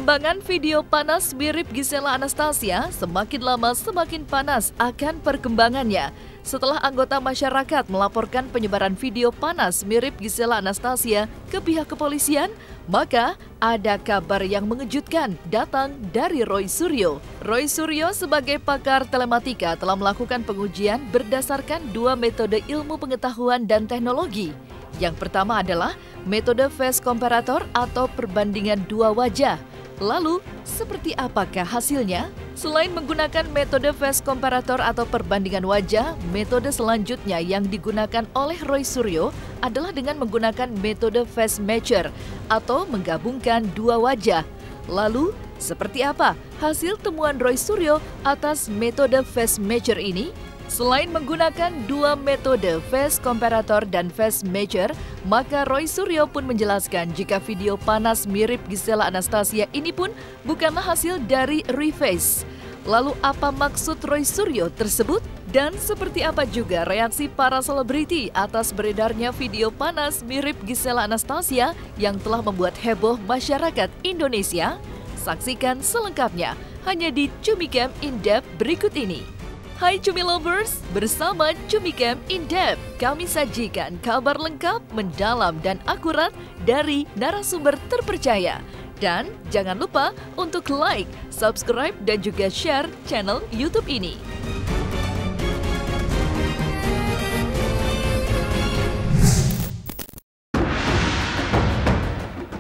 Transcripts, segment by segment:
Perkembangan video panas mirip Gisela Anastasia semakin lama semakin panas akan perkembangannya. Setelah anggota masyarakat melaporkan penyebaran video panas mirip Gisela Anastasia ke pihak kepolisian, maka ada kabar yang mengejutkan datang dari Roy Suryo. Roy Suryo sebagai pakar telematika telah melakukan pengujian berdasarkan dua metode ilmu pengetahuan dan teknologi. Yang pertama adalah metode face comparator atau perbandingan dua wajah. Lalu, seperti apakah hasilnya? Selain menggunakan metode face comparator atau perbandingan wajah, metode selanjutnya yang digunakan oleh Roy Suryo adalah dengan menggunakan metode face matcher atau menggabungkan dua wajah. Lalu, seperti apa hasil temuan Roy Suryo atas metode face matcher ini? Selain menggunakan dua metode face comparator dan face matcher, maka Roy Suryo pun menjelaskan jika video panas mirip Gisela Anastasia ini pun bukanlah hasil dari reface. Lalu apa maksud Roy Suryo tersebut? Dan seperti apa juga reaksi para selebriti atas beredarnya video panas mirip Gisela Anastasia yang telah membuat heboh masyarakat Indonesia? Saksikan selengkapnya hanya di Cumicam In-Depth berikut ini. Hai Cumi Lovers, bersama Cumicam In-Depth, kami sajikan kabar lengkap, mendalam, dan akurat dari narasumber terpercaya. Dan jangan lupa untuk like, subscribe, dan juga share channel YouTube ini.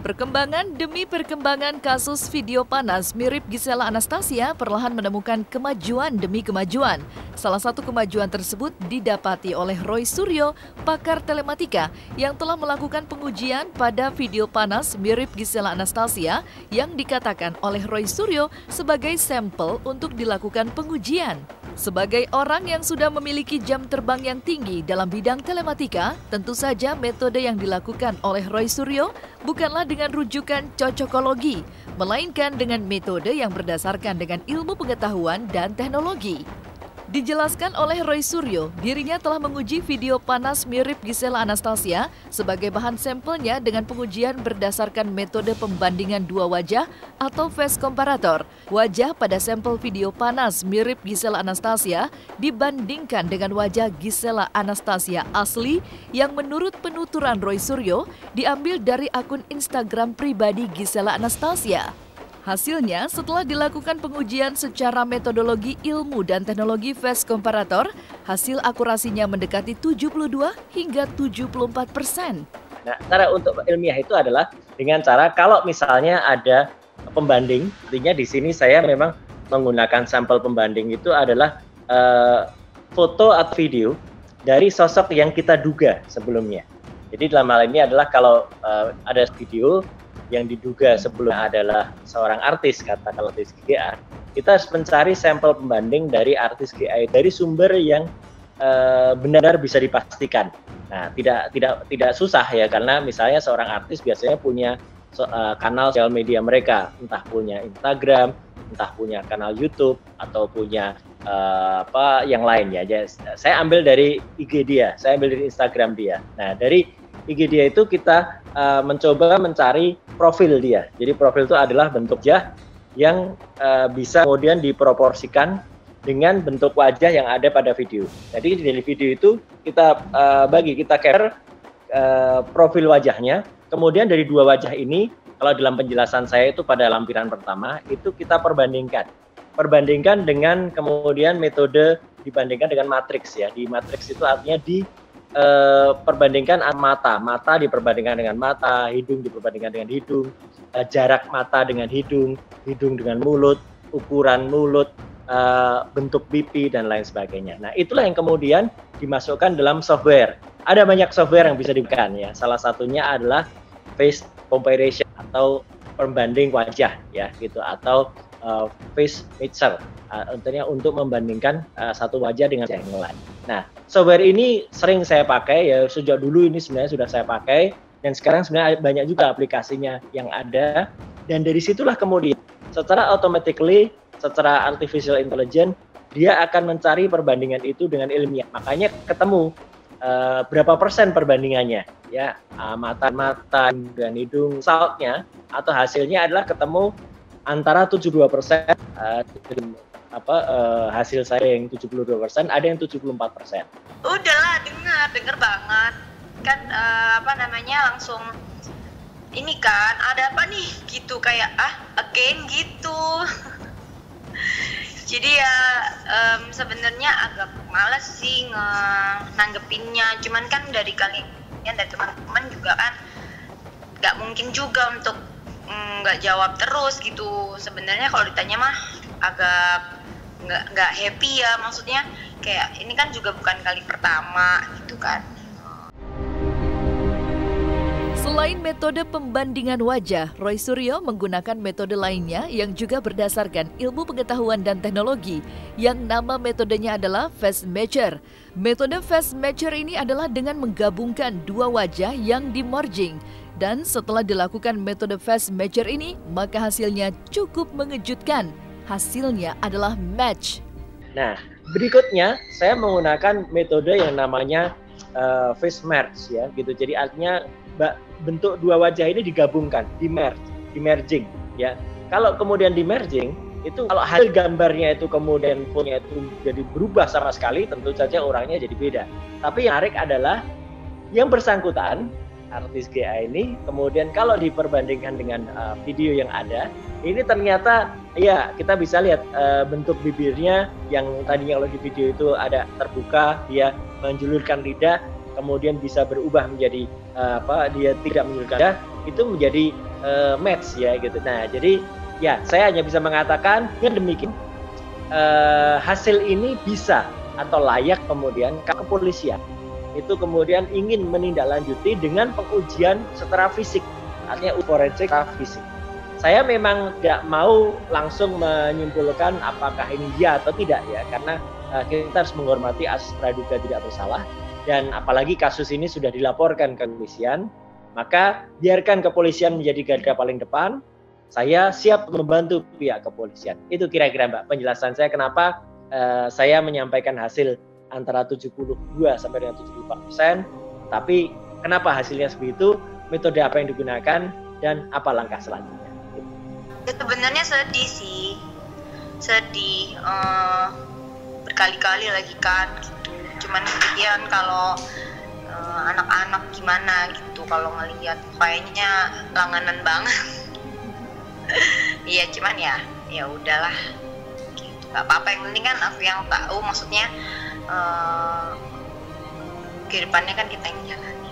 Perkembangan demi perkembangan kasus video panas mirip Gisela Anastasia perlahan menemukan kemajuan demi kemajuan. Salah satu kemajuan tersebut didapati oleh Roy Suryo, pakar telematika yang telah melakukan pengujian pada video panas mirip Gisela Anastasia yang dikatakan oleh Roy Suryo sebagai sampel untuk dilakukan pengujian. Sebagai orang yang sudah memiliki jam terbang yang tinggi dalam bidang telematika, tentu saja metode yang dilakukan oleh Roy Suryo bukanlah dengan rujukan cocokologi, melainkan dengan metode yang berdasarkan dengan ilmu pengetahuan dan teknologi. Dijelaskan oleh Roy Suryo, dirinya telah menguji video panas mirip Gisela Anastasia sebagai bahan sampelnya dengan pengujian berdasarkan metode pembandingan dua wajah atau face comparator. Wajah pada sampel video panas mirip Gisela Anastasia dibandingkan dengan wajah Gisela Anastasia asli yang menurut penuturan Roy Suryo diambil dari akun Instagram pribadi Gisela Anastasia. Hasilnya, setelah dilakukan pengujian secara metodologi ilmu dan teknologi face comparator, hasil akurasinya mendekati 72 hingga 74%. Nah, cara untuk ilmiah itu adalah dengan cara kalau misalnya ada pembanding, artinya di sini saya memang menggunakan sampel pembanding itu adalah foto atau video dari sosok yang kita duga sebelumnya. Jadi dalam hal ini adalah kalau ada video yang diduga sebelumnya adalah seorang artis, katakanlah artis GA, kita harus mencari sampel pembanding dari artis GA dari sumber yang benar-benar bisa dipastikan. Nah, tidak susah ya, karena misalnya seorang artis biasanya punya kanal sosial media mereka, entah punya Instagram, entah punya kanal YouTube atau punya yang lain ya. Saya ambil dari IG dia, saya ambil dari Instagram dia. Nah, dari IG dia itu kita mencoba mencari profil dia. Jadi profil itu adalah bentuk wajah yang bisa kemudian diproporsikan dengan bentuk wajah yang ada pada video. Jadi dari video itu kita kita capture profil wajahnya. Kemudian dari dua wajah ini, kalau dalam penjelasan saya itu pada lampiran pertama, itu kita perbandingkan. Perbandingkan dengan kemudian metode dibandingkan dengan matriks ya. Di matriks itu artinya perbandingkan mata diperbandingkan dengan mata, hidung diperbandingkan dengan hidung, jarak mata dengan hidung dengan mulut, ukuran mulut, bentuk pipi dan lain sebagainya. Nah, itulah yang kemudian dimasukkan dalam software. Ada banyak software yang bisa digunakan ya. Salah satunya adalah face comparison atau pembanding wajah ya gitu, atau face matcher untuk membandingkan satu wajah dengan yang lain. Nah, software ini sering saya pakai ya, sejak dulu ini sebenarnya sudah saya pakai, dan sekarang sebenarnya banyak juga aplikasinya yang ada, dan dari situlah kemudian secara automatically, secara artificial intelligence, dia akan mencari perbandingan itu dengan ilmiah. Makanya ketemu berapa persen perbandingannya ya, mata dengan hidung, saltnya atau hasilnya adalah ketemu antara 72%, hasil saya yang 72%, ada yang 74%. Udahlah, denger banget. Kan langsung ini kan ada apa nih gitu, kayak again gitu. Jadi ya sebenarnya agak males sih nanggepinnya. Cuman kan dari kalian, dari teman-teman juga kan nggak mungkin juga untuk nggak jawab terus gitu. Sebenarnya kalau ditanya mah agak nggak happy ya, maksudnya kayak ini kan juga bukan kali pertama gitu kan. Selain metode pembandingan wajah, Roy Suryo menggunakan metode lainnya yang juga berdasarkan ilmu pengetahuan dan teknologi, yang nama metodenya adalah face measure. Metode face measure ini adalah dengan menggabungkan dua wajah yang di-merging. Dan setelah dilakukan metode face measure ini, maka hasilnya cukup mengejutkan. Hasilnya adalah match. Nah, berikutnya saya menggunakan metode yang namanya face merge ya, gitu. Jadi artinya bentuk dua wajah ini digabungkan, di-merging ya. Kalau kemudian di-merging, itu kalau hasil gambarnya itu kemudian punya itu jadi berubah sama sekali, tentu saja orangnya jadi beda. Tapi yang menarik adalah yang bersangkutan, artis GA ini, kemudian kalau diperbandingkan dengan video yang ada, ini ternyata ya kita bisa lihat bentuk bibirnya yang tadinya kalau di video itu ada terbuka, dia menjulurkan lidah, kemudian bisa berubah menjadi dia tidak menjulurkan lidah, itu menjadi match ya gitu. Nah, jadi ya saya hanya bisa mengatakan yang demikian hasil ini bisa atau layak kemudian ke kepolisian itu kemudian ingin menindaklanjuti dengan pengujian secara fisik, artinya forensik secara fisik. Saya memang tidak mau langsung menyimpulkan apakah ini ya atau tidak ya, karena kita harus menghormati asas praduga tidak bersalah, dan apalagi kasus ini sudah dilaporkan ke kepolisian, maka biarkan kepolisian menjadi garda paling depan. Saya siap membantu pihak kepolisian. Itu kira-kira Mbak penjelasan saya kenapa saya menyampaikan hasil antara 72 sampai dengan 74%, tapi kenapa hasilnya seperti itu, metode apa yang digunakan, dan apa langkah selanjutnya. Ya, sebenarnya sedih sih, berkali-kali lagi kan gitu. Cuman kemudian kalau anak-anak gimana gitu, kalau ngelihat kayaknya langganan banget. Iya, cuman ya udahlah gitu, nggak apa-apa, yang penting kan aku yang tahu, maksudnya kehidupannya kan kita yang jalani.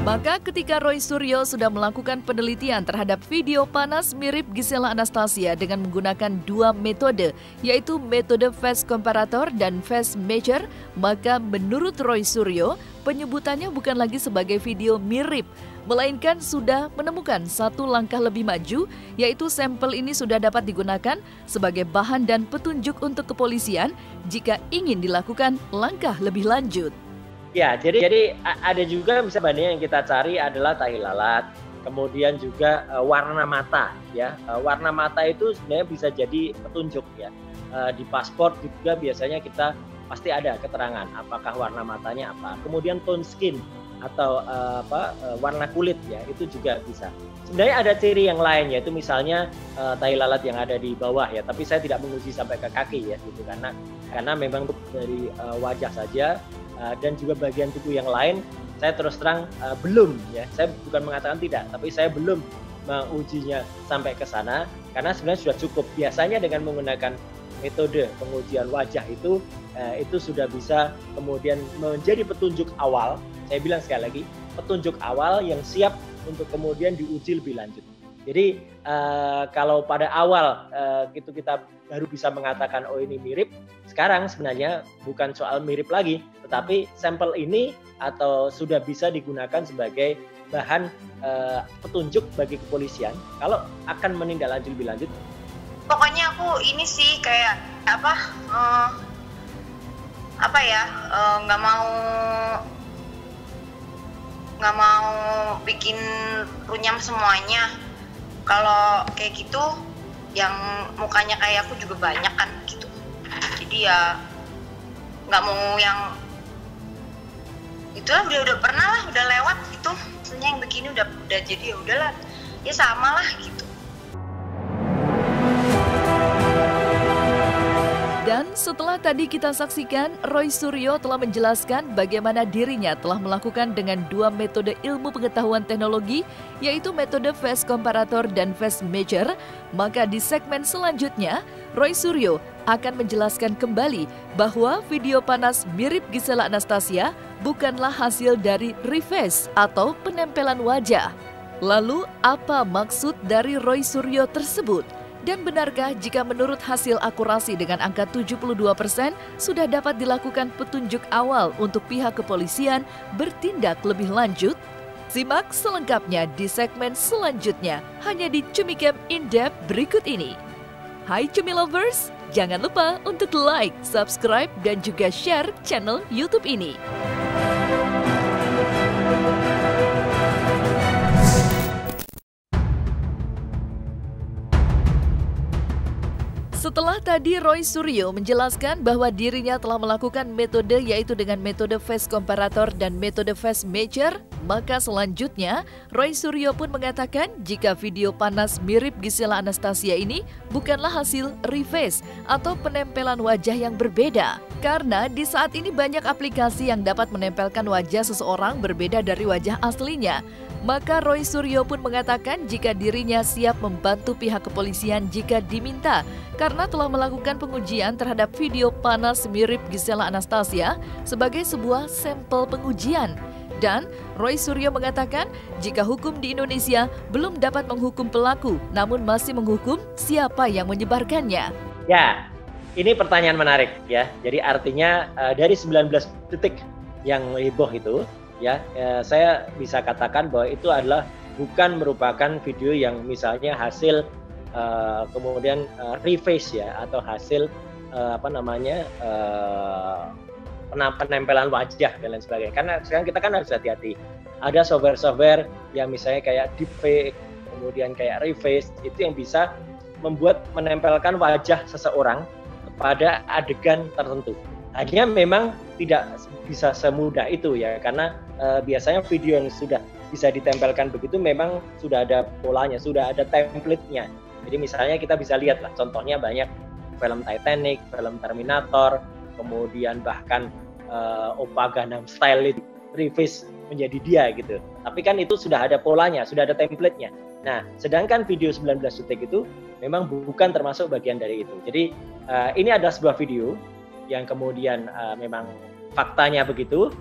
Maka ketika Roy Suryo sudah melakukan penelitian terhadap video panas mirip Gisela Anastasia dengan menggunakan dua metode, yaitu metode face comparator dan face measure, maka menurut Roy Suryo, penyebutannya bukan lagi sebagai video mirip, melainkan sudah menemukan satu langkah lebih maju, yaitu sampel ini sudah dapat digunakan sebagai bahan dan petunjuk untuk kepolisian jika ingin dilakukan langkah lebih lanjut. Ya, jadi ada juga misalnya banding yang kita cari adalah tahi lalat, kemudian juga warna mata ya. Warna mata itu sebenarnya bisa jadi petunjuk ya. Di paspor juga biasanya kita pasti ada keterangan apakah warna matanya apa. Kemudian tone skin atau warna kulit ya, itu juga bisa. Sebenarnya ada ciri yang lain, yaitu misalnya tahi lalat yang ada di bawah ya, tapi saya tidak menguji sampai ke kaki ya gitu, karena memang dari wajah saja. Dan juga bagian tubuh yang lain saya terus terang belum ya, saya bukan mengatakan tidak, tapi saya belum mengujinya sampai ke sana, karena sebenarnya sudah cukup. Biasanya dengan menggunakan metode pengujian wajah itu sudah bisa kemudian menjadi petunjuk awal. Saya bilang sekali lagi, petunjuk awal yang siap untuk kemudian diuji lebih lanjut. Jadi kalau pada awal itu kita baru bisa mengatakan oh ini mirip, sekarang sebenarnya bukan soal mirip lagi, tetapi sampel ini atau sudah bisa digunakan sebagai bahan petunjuk bagi kepolisian kalau akan menindaklanjuti lebih lanjut. Pokoknya aku ini sih kayak nggak mau bikin runyam semuanya. Kalau kayak gitu, yang mukanya kayak aku juga banyak kan gitu. Jadi ya nggak mau yang itulah, udah pernah lah, udah lewat gitu. maksudnya yang begini udah jadi ya udahlah, ya sama lah gitu. Dan setelah tadi kita saksikan, Roy Suryo telah menjelaskan bagaimana dirinya telah melakukan dengan dua metode ilmu pengetahuan teknologi, yaitu metode face comparator dan face measure. Maka di segmen selanjutnya, Roy Suryo akan menjelaskan kembali bahwa video panas mirip Gisela Anastasia bukanlah hasil dari reface atau penempelan wajah. Lalu, apa maksud dari Roy Suryo tersebut? Dan benarkah jika menurut hasil akurasi dengan angka 72% sudah dapat dilakukan petunjuk awal untuk pihak kepolisian bertindak lebih lanjut? Simak selengkapnya di segmen selanjutnya hanya di Cumicam In-Depth berikut ini. Hai Cumi Lovers, jangan lupa untuk like, subscribe, dan juga share channel YouTube ini. Setelah tadi Roy Suryo menjelaskan bahwa dirinya telah melakukan metode yaitu dengan metode face comparator dan metode face measure, maka selanjutnya Roy Suryo pun mengatakan jika video panas mirip Gisela Anastasia ini bukanlah hasil reface atau penempelan wajah yang berbeda. Karena di saat ini banyak aplikasi yang dapat menempelkan wajah seseorang berbeda dari wajah aslinya. Maka Roy Suryo pun mengatakan jika dirinya siap membantu pihak kepolisian jika diminta karena telah melakukan pengujian terhadap video panas mirip Gisela Anastasia sebagai sebuah sampel pengujian. Dan Roy Suryo mengatakan jika hukum di Indonesia belum dapat menghukum pelaku namun masih menghukum siapa yang menyebarkannya. Ya, ini pertanyaan menarik ya. Jadi artinya dari 19 detik yang heboh itu, saya bisa katakan bahwa itu adalah bukan merupakan video yang misalnya hasil kemudian reface ya atau hasil penempelan wajah dan lain sebagainya. Karena sekarang kita kan harus hati-hati. Ada software-software yang misalnya kayak deepfake, kemudian kayak reface itu yang bisa membuat menempelkan wajah seseorang kepada adegan tertentu. Hanya memang tidak bisa semudah itu ya, karena biasanya video yang sudah bisa ditempelkan begitu memang sudah ada polanya, sudah ada template-nya. Jadi misalnya kita bisa lihat lah, contohnya banyak film Titanic, film Terminator, kemudian bahkan Oppa Gangnam Style itu reface menjadi dia gitu. Tapi kan itu sudah ada polanya, sudah ada template-nya. Nah, sedangkan video 19 detik itu memang bukan termasuk bagian dari itu. Jadi ini adalah sebuah video yang kemudian memang faktanya begitu.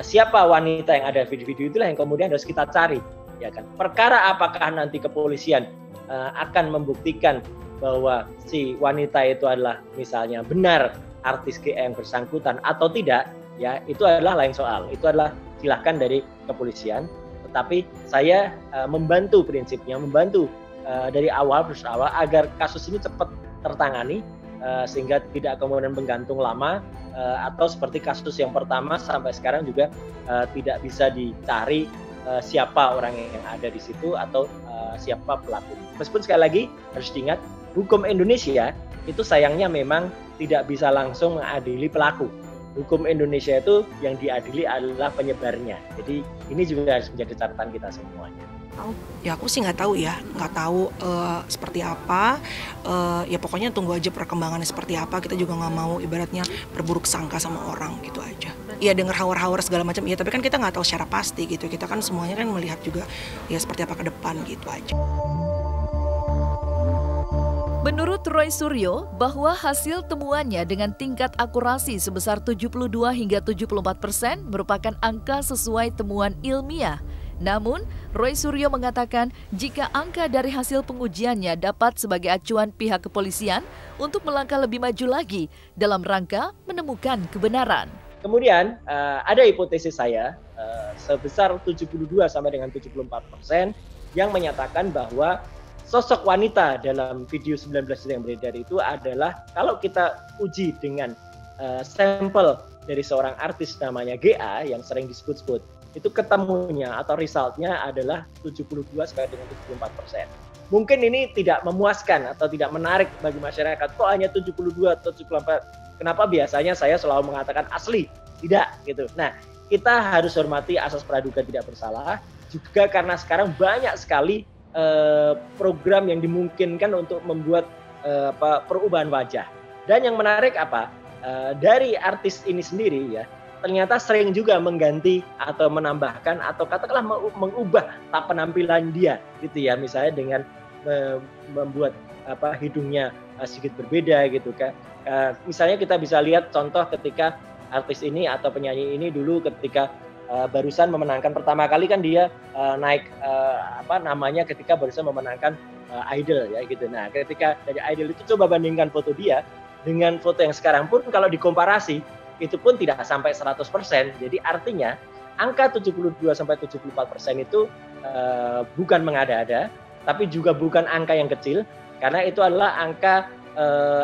Siapa wanita yang ada video-video itulah yang kemudian harus kita cari, ya kan? Perkara apakah nanti kepolisian akan membuktikan bahwa si wanita itu adalah misalnya benar artis GE yang bersangkutan atau tidak, ya itu adalah lain soal. Itu adalah silahkan dari kepolisian. Tetapi saya membantu prinsipnya, membantu dari awal agar kasus ini cepat tertangani. Sehingga tidak kemudian menggantung lama atau seperti kasus yang pertama sampai sekarang juga tidak bisa dicari siapa orang yang ada di situ atau siapa pelaku. Meskipun sekali lagi harus diingat hukum Indonesia itu sayangnya memang tidak bisa langsung mengadili pelaku. Hukum Indonesia itu yang diadili adalah penyebarnya. Jadi ini juga harus menjadi catatan kita semuanya. Ya aku sih nggak tahu seperti apa, ya pokoknya tunggu aja perkembangannya seperti apa. Kita juga nggak mau ibaratnya berburuk sangka sama orang gitu aja. Ya dengar hawar-hawar segala macam, ya tapi kan kita nggak tahu secara pasti gitu. Kita kan semuanya kan melihat juga ya seperti apa ke depan gitu aja. Menurut Roy Suryo, bahwa hasil temuannya dengan tingkat akurasi sebesar 72 hingga 74% merupakan angka sesuai temuan ilmiah. Namun, Roy Suryo mengatakan jika angka dari hasil pengujiannya dapat sebagai acuan pihak kepolisian untuk melangkah lebih maju lagi dalam rangka menemukan kebenaran. Kemudian ada hipotesis saya sebesar 72 sampai dengan 74% yang menyatakan bahwa sosok wanita dalam video 19 yang beredar itu adalah kalau kita uji dengan sampel dari seorang artis namanya GA yang sering disebut-sebut, itu ketemunya atau resultnya adalah 72 sampai dengan 74%. Mungkin ini tidak memuaskan atau tidak menarik bagi masyarakat. Kok hanya 72 atau 74? Kenapa biasanya saya selalu mengatakan asli? Tidak gitu. Nah, kita harus hormati asas praduga tidak bersalah. juga karena sekarang banyak sekali program yang dimungkinkan untuk membuat perubahan wajah. Dan yang menarik dari artis ini sendiri ya, ternyata sering juga mengganti atau menambahkan atau katakanlah mengubah penampilan dia gitu ya, misalnya dengan membuat hidungnya sedikit berbeda gitu kan. Misalnya kita bisa lihat contoh ketika artis ini atau penyanyi ini dulu ketika barusan memenangkan pertama kali kan dia naik namanya ketika barusan memenangkan Idol ya gitu. Nah, ketika dari Idol itu coba bandingkan foto dia dengan foto yang sekarang pun kalau dikomparasi itu pun tidak sampai 100%. Jadi artinya angka 72-74% itu bukan mengada-ada, tapi juga bukan angka yang kecil, karena itu adalah angka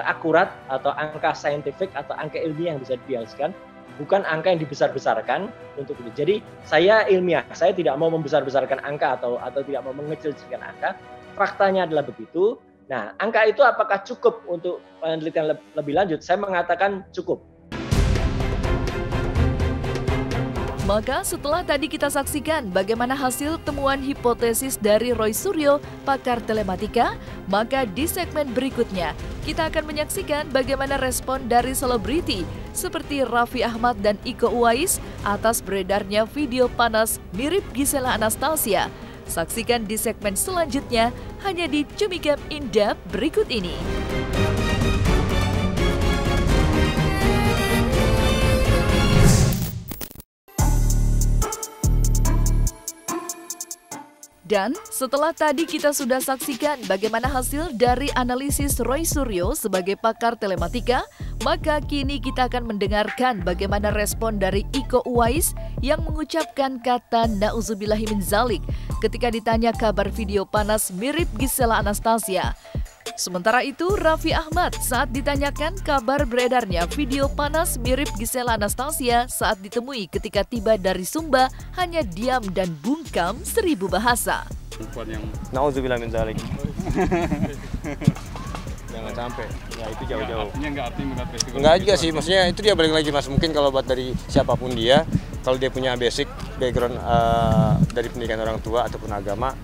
akurat atau angka saintifik atau angka ilmiah yang bisa dibiaskan, bukan angka yang dibesar-besarkan untuk itu. Jadi saya ilmiah, saya tidak mau membesar-besarkan angka atau tidak mau mengecil-kecilkan angka. Faktanya adalah begitu. Nah, angka itu apakah cukup untuk penelitian lebih lanjut? Saya mengatakan cukup. Maka setelah tadi kita saksikan bagaimana hasil temuan hipotesis dari Roy Suryo, pakar telematika, maka di segmen berikutnya kita akan menyaksikan bagaimana respon dari selebriti seperti Raffi Ahmad dan Iko Uwais atas beredarnya video panas mirip Gisela Anastasia. Saksikan di segmen selanjutnya hanya di Cumicam In-Depth berikut ini. Dan setelah tadi kita sudah saksikan bagaimana hasil dari analisis Roy Suryo sebagai pakar telematika, maka kini kita akan mendengarkan bagaimana respon dari Iko Uwais yang mengucapkan kata na'udzubillahi min dzalik ketika ditanya kabar video panas mirip Gisela Anastasia. Sementara itu, Raffi Ahmad saat ditanyakan kabar beredarnya video panas mirip Gisela Anastasia saat ditemui ketika tiba dari Sumba, hanya diam dan bungkam 1000 bahasa. Na'udzubillah min dzalik. Jangan sampai, ya itu jauh-jauh. Enggak juga sih, maksudnya itu dia balik lagi mas. Mungkin kalau buat dari siapapun dia, kalau dia punya basic background dari pendidikan orang tua ataupun agama,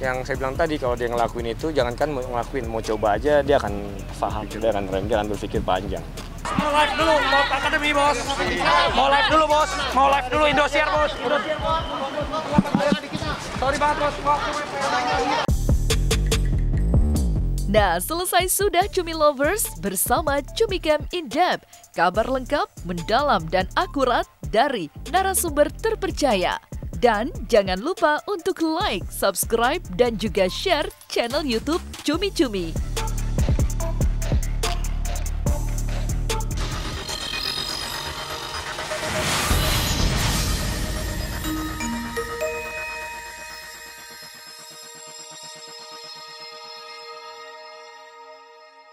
yang saya bilang tadi, kalau dia ngelakuin itu, jangankan mau ngelakuin, mau coba aja, dia akan paham, dia akan rem, dia akan berpikir panjang. Mau live dulu, mau akademi bos. Mau live dulu bos, mau live dulu Indosiar bos. Indosiar bos. Sorry banget bos. Nah, selesai sudah Cumi Lovers bersama Cumicam In-Depth. Kabar lengkap, mendalam, dan akurat dari narasumber terpercaya. Dan jangan lupa untuk like, subscribe, dan juga share channel YouTube Cumi Cumi.